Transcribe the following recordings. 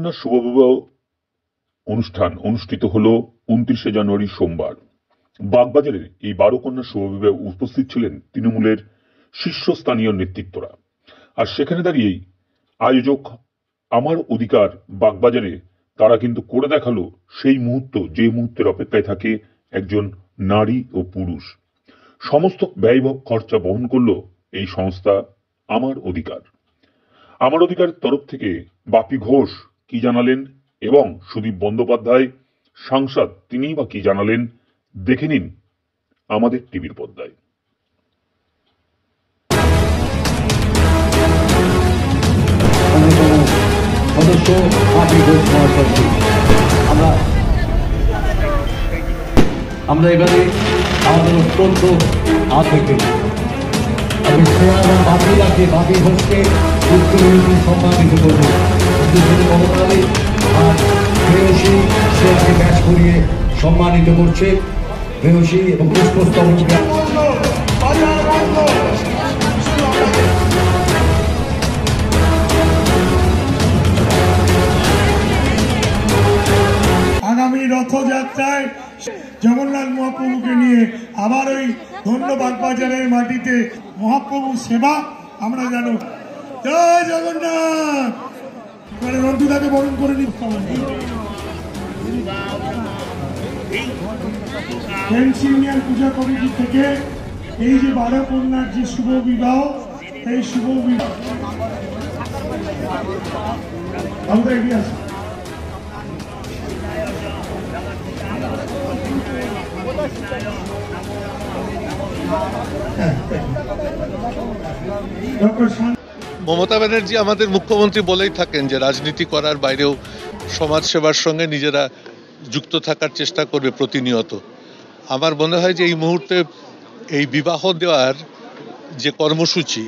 বারকন্যা শুভবিবাহ অনুষ্ঠান অনুষ্ঠিত হলো 29শে জানুয়ারি সোমবার। বাগবাজারের এই বারকন্যা শুভবিবাহে উপস্থিত ছিলেন তৃণমূলের শীর্ষস্থানীয় নেতৃত্বরা। আর সেখানে দাঁড়িয়েই আয়োজক আমার অধিকার বাগবাজারে তারা কিন্তু করে দেখালো সেই মুহূর্ত, যে মুহূর্তের অপেক্ষায় থাকে একজন নারী ও পুরুষ। সমস্ত ব্যয়বহন খরচা বহন করলো এই সংস্থা আমার অধিকার। আমার অধিকারের তরফ থেকে বাপি ঘোষ কি জানালেন এবং সুদীপ বন্দ্যোপাধ্যায় সাংসদ তিনি বা কি জানালেন দেখে নিন আমাদের টিভির পর্দায়। সদস্য বাপি ঘোষ মহাশয়কে আমরা এবারে আমাদের অত্যন্ত আবেগে আমি শ্রেয়া বাপিলাকে বাপি ঘোষকে সম্মানিত করব। মমতালী আর প্রেয়সী শ্রেয়াকে ব্যাচ করিয়ে সম্মানিত করছে প্রেয়সী এবং পুষ্পস্তবক। আগামী রথযাত্রায় জগন্নাথ মহাপ্রভুকে নিয়ে আবার ওই ধন্যবাদ বাজারের মাটিতে মহাপ্রভুর সেবা আমরা জানো। জয় জগন্নাথ। এবারে রন্টুদাকে বরণ করে নিতে ইউনিয়ন পূজা কমিটি থেকে এই যে বারকন্যার যে শুভ বিবাহ, এই শুভ বিবাহ আমরা এগিয়ে আসি। মমতা ব্যানার্জি আমাদের মুখ্যমন্ত্রী বলেই থাকেন যে রাজনীতি করার বাইরেও সমাজ সেবার সঙ্গে নিজেরা যুক্ত থাকার চেষ্টা করবে প্রতিনিয়ত। আমার মনে হয় যে এই মুহূর্তে এই বিবাহ দেওয়ার যে কর্মসূচি,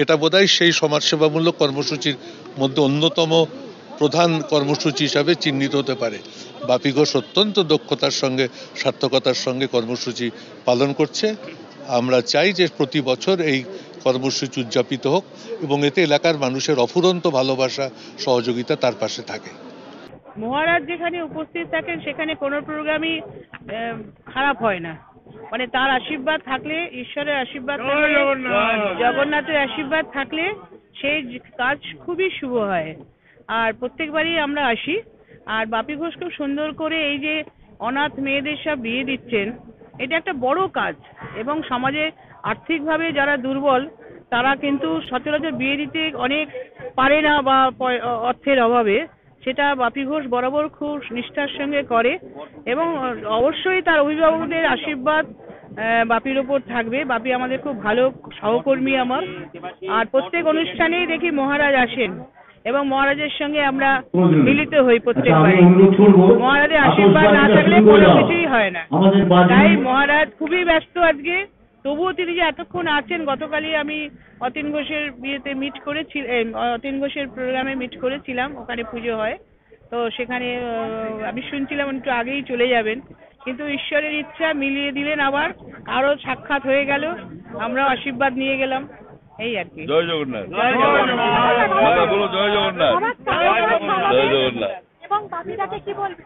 এটা বোধহয় সেই সমাজসেবামূলক কর্মসূচির মধ্যে অন্যতম প্রধান কর্মসূচি হিসাবে চিহ্নিত হতে পারে। বাপি ঘোষ অত্যন্ত দক্ষতার সঙ্গে সার্থকতার সঙ্গে কর্মসূচি পালন করছে। আমরা চাই যে প্রতি বছর এই কর্মসূচি উদযাপিত হোক এবং এতে এলাকার মানুষের অফুরন্ত ভালোবাসা সহযোগিতা তার পাশে থাকে। মহারাজ যেখানে উপস্থিত থাকেন সেখানে কোনো প্রোগ্রামই খারাপ হয় না। মানে তার আশীর্বাদ থাকলে, ঈশ্বরের আশীর্বাদ থাকলে, জগন্নাথের আশীর্বাদ থাকলে সেই কাজ খুবই শুভ হয়। আর প্রত্যেকবারই আমরা আসি। আর বাপি ঘোষ খুব সুন্দর করে এই যে অনাথ মেয়েদের সব বিয়ে দিচ্ছেন, এটা একটা বড় কাজ। এবং সমাজে আর্থিকভাবে যারা দুর্বল তারা কিন্তু সচরাচর বিয়ে দিতে অনেক পারে না বা অর্থের অভাবে, সেটা বাপি ঘোষ বরাবর খুব নিষ্ঠার সঙ্গে করে এবং অবশ্যই তার অভিভাবকদের আশীর্বাদ বাপির ওপর থাকবে। বাপি আমাদের খুব ভালো সহকর্মী আমার। আর প্রত্যেক অনুষ্ঠানেই দেখি মহারাজ আসেন এবং মহারাজের সঙ্গে আমরা মিলিত হই প্রত্যেকবারই। মহারাজের আশীর্বাদ না থাকলে কোনো কিছুই হয় না। তাই মহারাজ খুবই ব্যস্ত আজকে, তবুও তিনি যে এতক্ষণ আছেন। গতকালই আমি অতীন ঘোষের বিয়েতে অতীন ঘোষের প্রোগ্রামে মিট করেছিলাম, ওখানে পুজো হয়। তো সেখানে আমি শুনছিলাম একটু আগেই চলে যাবেন, কিন্তু ঈশ্বরের ইচ্ছা মিলিয়ে দিলেন, আবার আরো সাক্ষাৎ হয়ে গেল, আমরাও আশীর্বাদ নিয়ে গেলাম, এই আর কি। জয় জগন্নাথ। জয় জগন্নাথ। বলো জয় জগন্নাথ। জয় জগন্নাথ। এবং বাপিটাকে কি বলবো?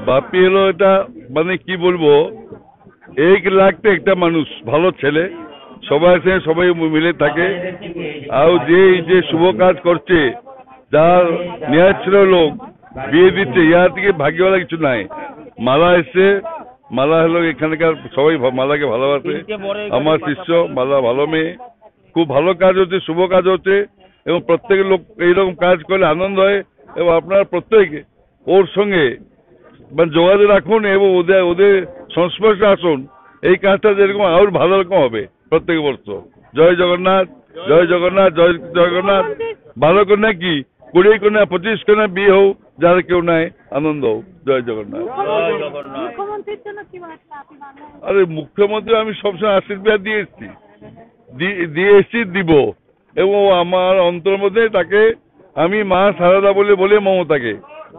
বাপি হলো এটা মানে কি বলবো, এক লাখটা একটা মানুষ, ভালো ছেলে, সবাই সঙ্গে সবাই মিলে থাকে। আর যে শুভ কাজ করছে, যার ন্যায় ছিল লোক বিয়ে দিচ্ছে, ইহার থেকে ভাগ্যওয়ালা কিছু নাই। মালা এসছে, মালা হলো এখানকার সবাই মালাকে ভালোবাসে। আমার শিষ্য মালা ভালো মেয়ে, খুব ভালো কাজ হচ্ছে, শুভ কাজ হচ্ছে এবং প্রত্যেক লোক এইরকম কাজ করলে আনন্দ হয়। এবং আপনারা প্রত্যেকে ওর সঙ্গে মানে যোগাযোগ রাখুন এবং ওদের সংস্পর্শে আসুন। এই কাজটা যেরকম আরো ভালো রকম হবে প্রত্যেক বর্ষ। জয় জগন্নাথ। জয় জগন্নাথ। জয় জগন্নাথ। ভালো কন্যা কি 20 কন্যা 25 কন্যা বিয়ে হোক, যার কেউ নাই, আনন্দ হোক। জয় জগন্নাথ। আরে মুখ্যমন্ত্রী আমি সবসময় আশীর্বাদ দিয়ে এসছি দিব এবং আমার অন্তর মধ্যে তাকে আমি মা সারদা বলে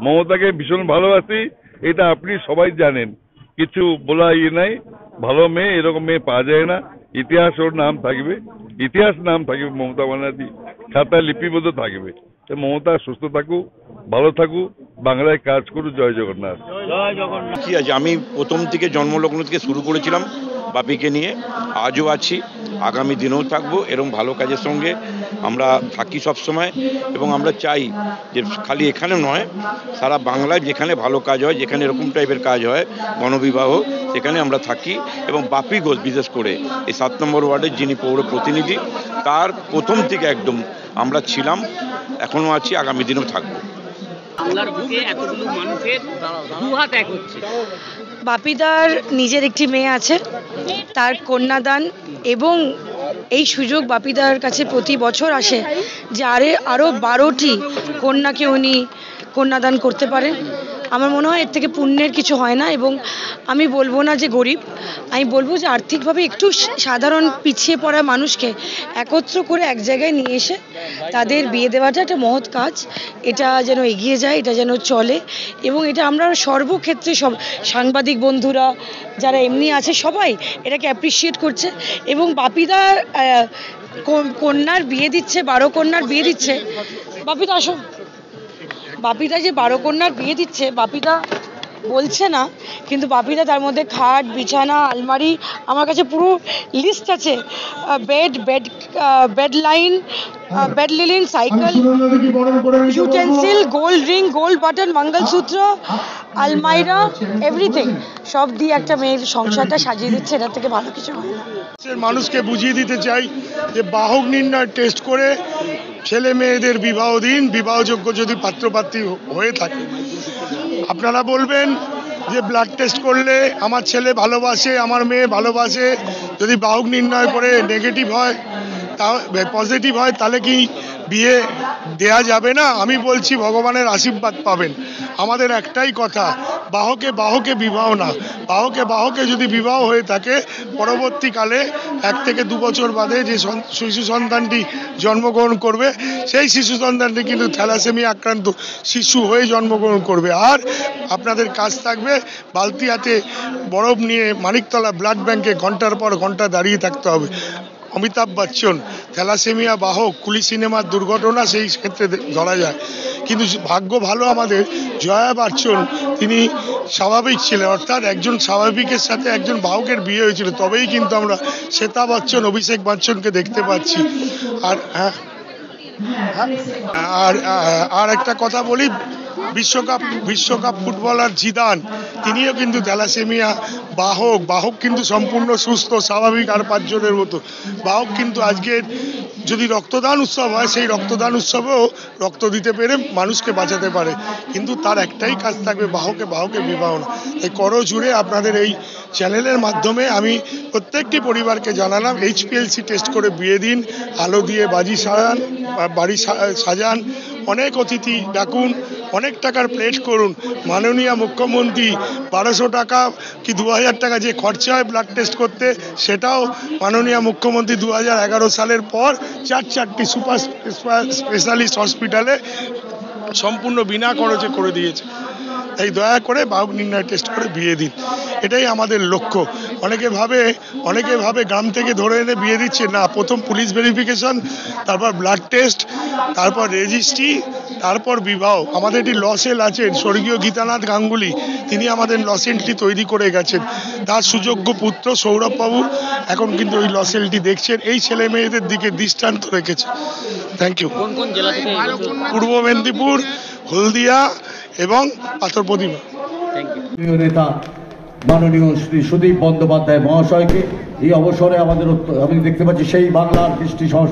মমতাকে ভীষণ ভালোবাসি। এটা আপনি সবাই জানেন, কিছু বলা নাই। ভালো মেয়ে, এরকম মেয়ে পাওয়া যায় না। ইতিহাস ওর নাম থাকবে, ইতিহাস নাম থাকবে, মমতা ব্যানার্জি খাতায় লিপিবদ্ধ থাকবে। তো মমতা সুস্থ থাকুক, ভালো থাকুক, বাংলায় কাজ করুক। জয় জগন্নাথ। কি আছে, আমি প্রথম থেকে জন্মলগ্ন থেকে শুরু করেছিলাম বাপিকে নিয়ে, আজও আছি, আগামী দিনেও থাকবো। এরকম ভালো কাজের সঙ্গে আমরা থাকি সব সময়, এবং আমরা চাই যে খালি এখানে নয়, সারা বাংলায় যেখানে ভালো কাজ হয়, যেখানে এরকম টাইপের কাজ হয় গণবিবাহ, সেখানে আমরা থাকি। এবং বাপি ঘোষ বিশেষ করে এই 7 নম্বর ওয়ার্ডের যিনি পৌর প্রতিনিধি, তার প্রথম থেকে একদম আমরা ছিলাম, এখনও আছি, আগামী দিনেও থাকবো। বাংলার বুকে এতগুলো মানুষের দুহাত এক হচ্ছে। বাপিদার নিজের একটি মেয়ে আছে, তার কন্যাদান, এবং এই সুযোগ বাপিদার কাছে প্রতি বছর আসে যে আরও 12টি কন্যাকে উনি কন্যাদান করতে পারেন। আমার মনে হয় এর থেকে পুণ্যের কিছু হয় না। এবং আমি বলবো না যে গরিব, আমি বলবো যে আর্থিকভাবে একটু সাধারণ পিছিয়ে পড়া মানুষকে একত্র করে এক জায়গায় নিয়ে এসে তাদের বিয়ে দেওয়াটা একটা মহৎ কাজ। এটা যেন এগিয়ে যায়, এটা যেন চলে, এবং এটা আমরা সর্বক্ষেত্রে সব সাংবাদিক বন্ধুরা যারা এমনি আছে সবাই এটাকে অ্যাপ্রিসিয়েট করছে। এবং বাপিদা কন্যার বিয়ে দিচ্ছে, 12 কন্যার বিয়ে দিচ্ছে। বাপিদা আসো, বাপিদা যে 12 কন্যার বিয়ে দিচ্ছে, বাপিদা বলছে না, কিন্তু বাপিদা তার মধ্যে খাট, বিছানা, আলমারি, আমার কাছে পুরো লিস্ট আছে, bed line, bed linen, cycle, utensil, gold ring, gold button, mangalsutra, আলমাইরা, এভরিথিং সব দিয়ে একটা মেয়ের সংসারটা সাজিয়ে দিচ্ছে। এটার থেকে ভালো কিছু হয় না। মানুষকে বুঝিয়ে দিতে চাই যে বাহক নির্ণয় টেস্ট করে ছেলে মেয়েদের বিবাহ দিন, বিবাহযোগ্য যদি পাত্রপাত্রী হয়ে থাকে। আপনারা বলবেন যে ব্লাড টেস্ট করলে আমার ছেলে ভালোবাসে, আমার মেয়ে ভালোবাসে, যদি বাহক নির্ণয় করে নেগেটিভ হয়, তা পজিটিভ হয়, তাহলে কি বিয়ে দেয়া যাবে না? আমি বলছি ভগবানের আশীর্বাদ পাবেন। আমাদের একটাই কথা, বাহকে বাহকে বিবাহ না, বাহকে বাহকে যদি বিবাহ হয়ে থাকে, পরবর্তীকালে 1 থেকে 2 বছর বাদে যে শিশু সন্তানটি জন্মগ্রহণ করবে, সেই শিশু সন্তানটি কিন্তু থ্যালাসেমিয়া আক্রান্ত শিশু হয়ে জন্মগ্রহণ করবে। আর আপনাদের কাজ থাকবে বালতি হাতে বরফ নিয়ে মানিকতলা ব্লাড ব্যাংকে ঘন্টার পর ঘন্টা দাঁড়িয়ে থাকতে হবে। অমিতাভ বচ্চন থ্যালাসেমিয়া বাহক, কুলি সিনেমার দুর্ঘটনা সেই ক্ষেত্রে ধরা যায়। কিন্তু ভাগ্য ভালো আমাদের, জয়া বচ্চন তিনি স্বাভাবিক ছিলেন, অর্থাৎ একজন স্বাভাবিকের সাথে একজন বাহকের বিয়ে হয়েছিল, তবেই কিন্তু আমরা শ্বেতা বচ্চন, অভিষেক বচ্চনকে দেখতে পাচ্ছি। আর আর একটা কথা বলি, বিশ্বকাপ ফুটবলার জিদান, তিনিও কিন্তু থ্যালাসেমিয়া বাহক কিন্তু সম্পূর্ণ সুস্থ, স্বাভাবিক আর 5 জনের মতো বাহক। কিন্তু আজকে যদি রক্তদান উৎসব হয়, সেই রক্তদান উৎসবেও রক্ত দিতে পেরে মানুষকে বাঁচাতে পারে। কিন্তু তার একটাই কাজ থাকবে, বাহকে বাহকে বিবাহ না। তাই করো জুড়ে আপনাদের এই চ্যানেলের মাধ্যমে আমি প্রত্যেকটি পরিবারকে জানালাম, HPLC টেস্ট করে বিয়ে দিন, আলো দিয়ে বাড়ি সাজান, অনেক অতিথি ডাকুন, অনেক টাকার প্লেট করুন। মাননীয় মুখ্যমন্ত্রী 1200 টাকা কি 2000 টাকা যে খরচা হয় ব্লাড টেস্ট করতে, সেটাও মাননীয় মুখ্যমন্ত্রী 2011 সালের পর 4টি সুপার স্পেশালিস্ট হসপিটালে সম্পূর্ণ বিনা খরচে করে দিয়েছে। তাই দয়া করে বাহক নির্ণয় টেস্ট করে বিয়ে দিন, এটাই আমাদের লক্ষ্য। অনেকে ভাবে গ্রাম থেকে ধরে এনে বিয়ে দিচ্ছে না, প্রথম পুলিশ ভেরিফিকেশন, তারপর ব্লাড টেস্ট, তারপর রেজিস্ট্রি, তারপর বিবাহ। আমাদের একটি ল সেল আছেন স্বর্গীয় গীতানাথ গাঙ্গুলি, তিনি আমাদের ল সেলটি তৈরি করে গেছেন। তার সুযোগ্য পুত্র সৌরভবাবু এখন কিন্তু ওই ল সেলটি দেখছেন, এই ছেলে মেয়েদের দিকে দৃষ্টান্ত রেখেছে। Thank you. পূর্ব মেদিনীপুর, হলদিয়া এবং পাথর প্রতিমা। নেতা মাননীয় শ্রী সুদীপ বন্দ্যোপাধ্যায় মহাশয়কে এই অবসরে আমি দেখতে পাচ্ছি সেই বাংলার কৃষ্টি সংস্কৃতি